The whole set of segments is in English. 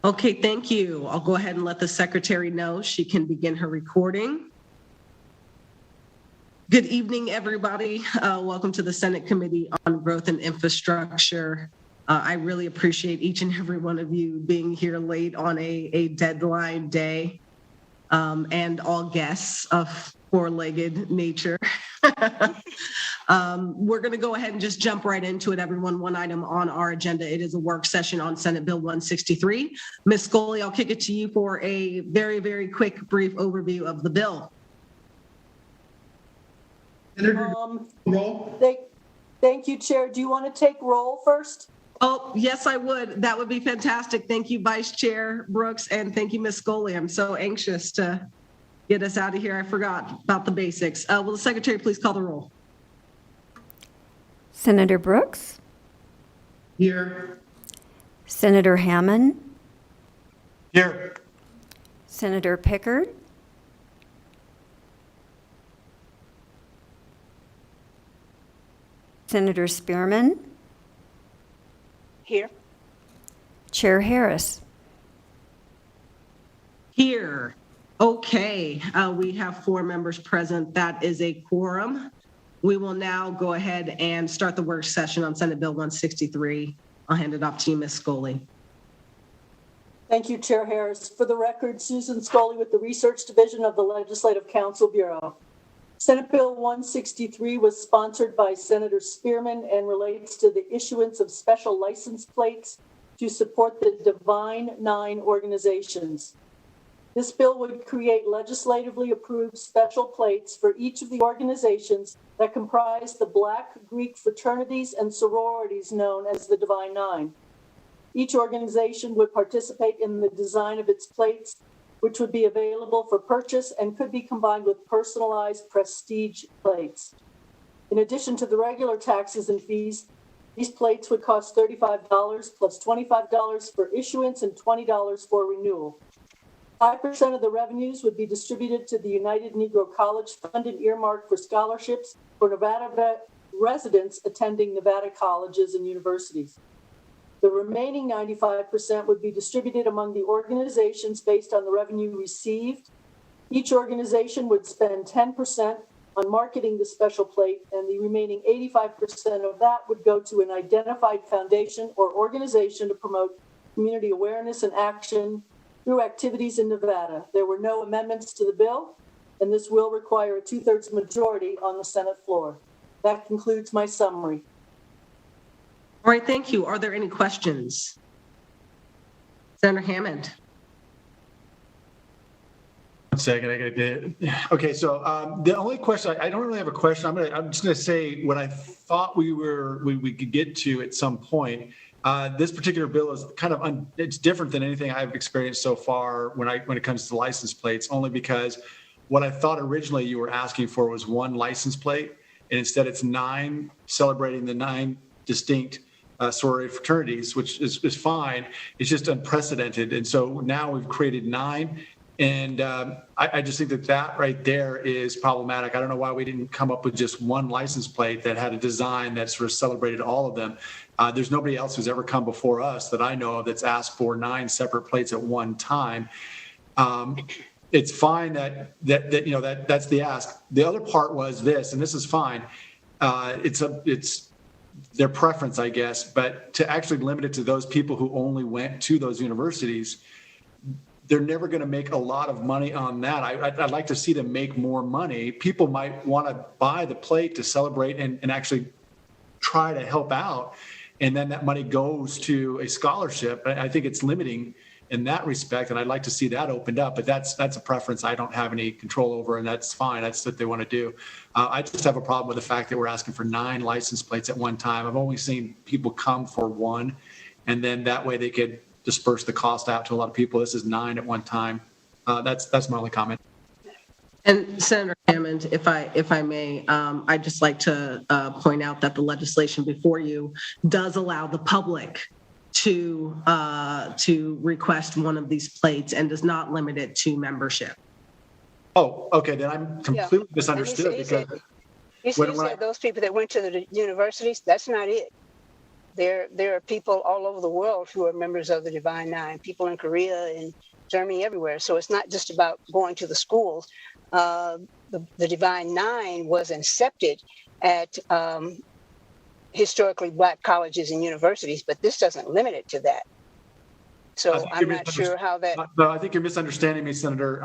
Okay, thank you. I'll go ahead and let the secretary know she can begin her recording. Good evening, everybody. Welcome to the Senate Committee on Growth and Infrastructure. I really appreciate each and every one of you being here late on a deadline day, and all guests of four-legged nature. We're going to go ahead and just jump right into it, everyone. One item on our agenda, it is a work session on Senate Bill 163. Ms. Scully, I'll kick it to you for a very, very quick, brief overview of the bill. Roll. Thank you, Chair. Do you want to take roll first? Oh, yes, I would. That would be fantastic. Thank you, Vice Chair Brooks, and thank you, Ms. Scully. I'm so anxious to get us out of here. I forgot about the basics. Will the Secretary please call the roll? Senator Brooks? Here. Senator Hammond? Here. Senator Pickard? Senator Spearman? Here. Chair Harris? Here. Okay, we have 4 members present. That is a quorum. We will now go ahead and start the work session on Senate Bill 163. I'll hand it off to you, Ms. Scully. Thank you, Chair Harris. For the record, Susan Scully with the Research Division of the Legislative Council Bureau. Senate Bill 163 was sponsored by Senator Spearman and relates to the issuance of special license plates to support the Divine Nine organizations. This bill would create legislatively approved special plates for each of the organizations that comprise the Black Greek fraternities and sororities known as the Divine Nine. Each organization would participate in the design of its plates, which would be available for purchase and could be combined with personalized prestige plates. In addition to the regular taxes and fees, these plates would cost $35 plus $25 for issuance and $20 for renewal. 5% of the revenues would be distributed to the United Negro College Fund and earmarked for scholarships for Nevada residents attending Nevada colleges and universities. The remaining 95% would be distributed among the organizations based on the revenue received. Each organization would spend 10% on marketing the special plate, and the remaining 85% of that would go to an identified foundation or organization to promote community awareness and action through activities in Nevada. There were no amendments to the bill, and this will require a 2/3 majority on the Senate floor. That concludes my summary. All right, thank you. Are there any questions? Senator Hammond. 1 second, I gotta get it. Okay, so the only question, I don't really have a question. I'm just gonna say what I thought we could get to at some point. This particular bill is kind of it's different than anything I've experienced so far when it comes to license plates, only because what I thought originally you were asking for was 1 license plate, and instead it's 9, celebrating the 9 distinct sorority fraternities, which is fine. It's just unprecedented, and so now we've created 9. And I just think that right there is problematic. I don't know why we didn't come up with just 1 license plate that had a design that sort of celebrated all of them. There's nobody else who's ever come before us that I know of that's asked for 9 separate plates at one time. It's fine that's the ask. The other part was this, and this is fine. It's their preference, I guess, but to actually limit it to those people who only went to those universities, they're never going to make a lot of money on that. I'd like to see them make more money. People might want to buy the plate to celebrate and actually try to help out. And then that money goes to a scholarship. I think it's limiting in that respect. And I'd like to see that opened up, but that's a preference I don't have any control over, and that's fine. That's what they want to do. I just have a problem with the fact that we're asking for 9 license plates at one time. I've only seen people come for 1, and then that way they could disperse the cost out to a lot of people. This is 9 at one time. That's my only comment. And Senator Hammond, if I may, I'd just like to point out that the legislation before you does allow the public to request one of these plates and does not limit it to membership. Oh, okay. Then I'm completely misunderstood. You said those people that went to the universities, that's not it. There are people all over the world who are members of the Divine Nine, people in Korea and Germany, everywhere. So it's not just about going to the schools. The Divine Nine was incepted at historically Black colleges and universities, but this doesn't limit it to that. So I'm not sure how that. No, I think you're misunderstanding me, Senator.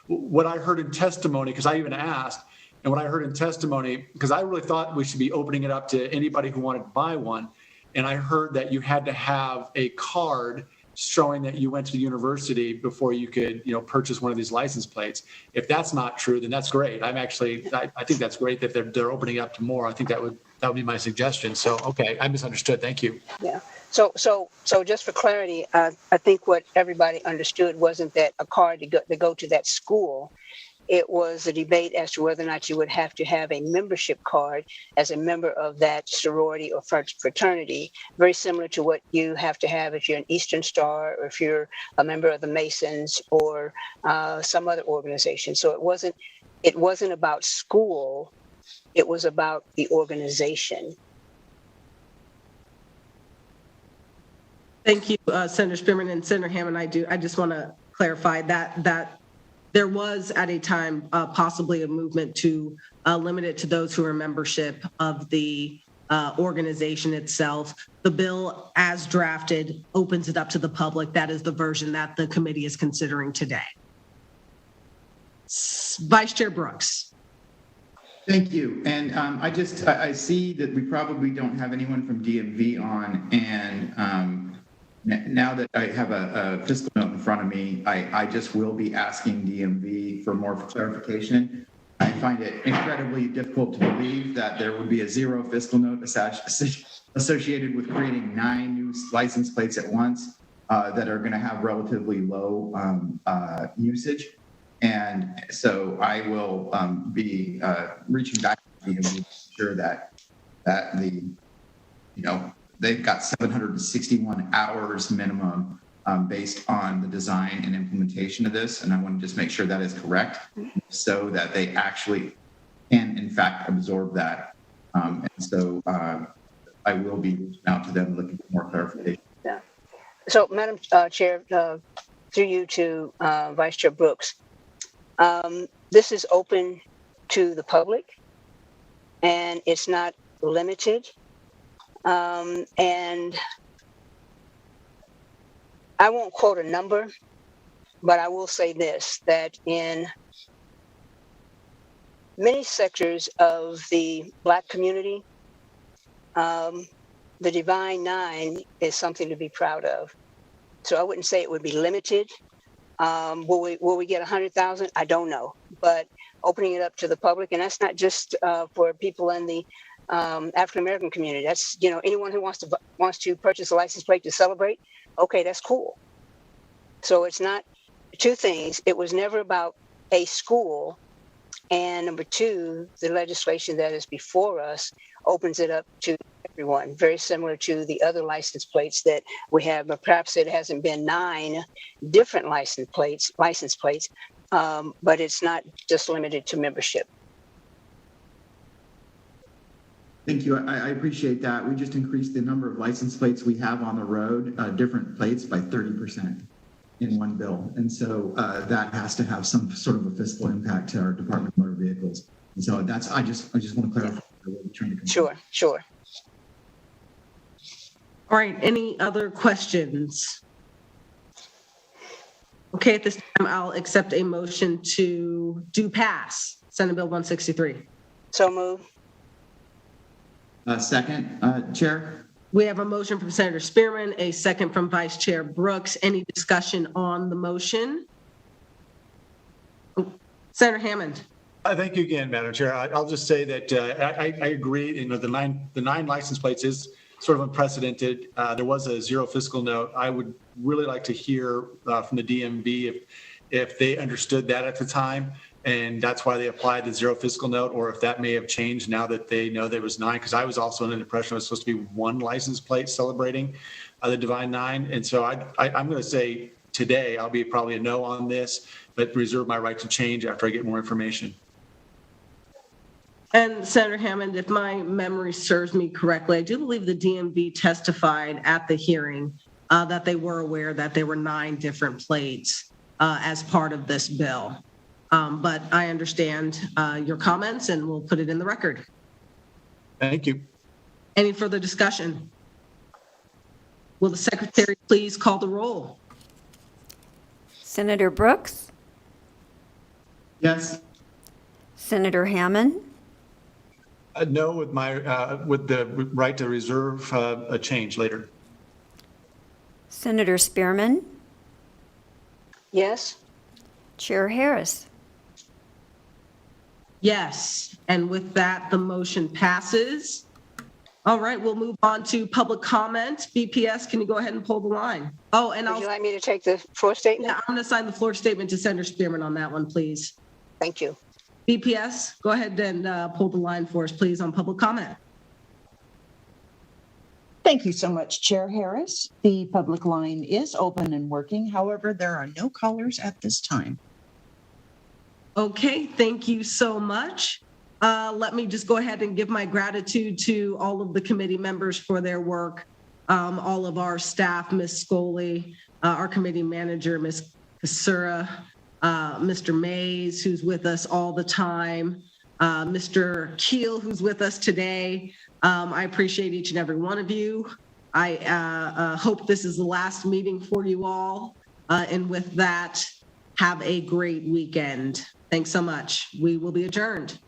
What I heard in testimony, because I even asked, and what I heard in testimony, because I really thought we should be opening it up to anybody who wanted to buy one, and I heard that you had to have a card showing that you went to the university before you could, purchase one of these license plates. If that's not true, then that's great. I think that's great that they're opening up to more. I think that would be my suggestion. So, okay, I misunderstood. Thank you. Yeah. So just for clarity, I think what everybody understood wasn't that a card to go to that school. It was a debate as to whether or not you would have to have a membership card as a member of that sorority or fraternity, very similar to what you have to have if you're an Eastern Star or if you're a member of the Masons or some other organization. So it wasn't about school. It was about the organization. Thank you, Senator Spearman and Senator Hammond. I just want to clarify that there was at a time possibly a movement to limit it to those who are membership of the organization itself. The bill as drafted opens it up to the public. That is the version that the committee is considering today. Vice Chair Brooks. Thank you. And I see that we probably don't have anyone from DMV on, and now that I have a fiscal note in front of me, I just will be asking DMV for more clarification. I find it incredibly difficult to believe that there would be a zero fiscal note associated with creating 9 new license plates at once that are going to have relatively low usage. And so I will be reaching back to DMV to ensure that they've got 761 hours minimum based on the design and implementation of this. And I want to just make sure that is correct so that they actually can, in fact, absorb that. And so I will be reaching out to them looking for more clarification. Yeah. So, Madam Chair, through you to Vice Chair Brooks, this is open to the public and it's not limited. And I won't quote a number, but I will say this, that in many sectors of the Black community, the Divine Nine is something to be proud of. So I wouldn't say it would be limited. Will we get 100,000? I don't know, but opening it up to the public, and that's not just for people in the African-American community. That's, anyone who wants to purchase a license plate to celebrate. Okay, that's cool. So it's not two things. It was never about a school. And number two, the legislation that is before us opens it up to everyone, very similar to the other license plates that we have, but perhaps it hasn't been 9 different license plates, but it's not just limited to membership. Thank you. I appreciate that. We just increased the number of license plates we have on the road, different plates, by 30% in one bill. And so that has to have some sort of a fiscal impact to our Department of Motor Vehicles. And so I just want to clarify what we're trying to control. Sure. All right, any other questions? Okay, at this time, I'll accept a motion to pass Senate Bill 163. So moved. Second, Chair. We have a motion from Senator Spearman, a second from Vice Chair Brooks. Any discussion on the motion? Senator Hammond. Thank you again, Madam Chair. I'll just say that I agree. The nine license plates is sort of unprecedented. There was a zero fiscal note. I would really like to hear from the DMV if they understood that at the time, and that's why they applied the zero fiscal note, or if that may have changed now that they know there was 9, because I was also under the impression it was supposed to be 1 license plate celebrating the Divine Nine. And so I'm going to say today I'll be probably a no on this, but reserve my right to change after I get more information. And Senator Hammond, if my memory serves me correctly, I do believe the DMV testified at the hearing that they were aware that there were 9 different plates as part of this bill. But I understand your comments and we'll put it in the record. Thank you. Any further discussion? Will the secretary please call the roll? Senator Brooks, Yes. Senator Hammond, No, with my with the right to reserve a change later. Senator Spearman, Yes. Chair Harris. Yes, and with that, the motion passes. All right, we'll move on to public comment. BPS, can you go ahead and pull the line? Oh, and Would you I'll, like me to take the floor statement? yeah, I'm going to sign the floor statement to Senator Spearman on that one, please. Thank you. BPS, go ahead and pull the line for us, please, on public comment. Thank you so much, Chair Harris. The public line is open and working. However, there are no callers at this time. Okay, thank you so much. Let me just go ahead and give my gratitude to all of the committee members for their work, all of our staff, Ms. Scully, our committee manager, Ms. Kasura, Mr. Mays, who's with us all the time, Mr. Keel, who's with us today. I appreciate each and every one of you. I hope this is the last meeting for you all. And with that, have a great weekend. Thanks so much. We will be adjourned.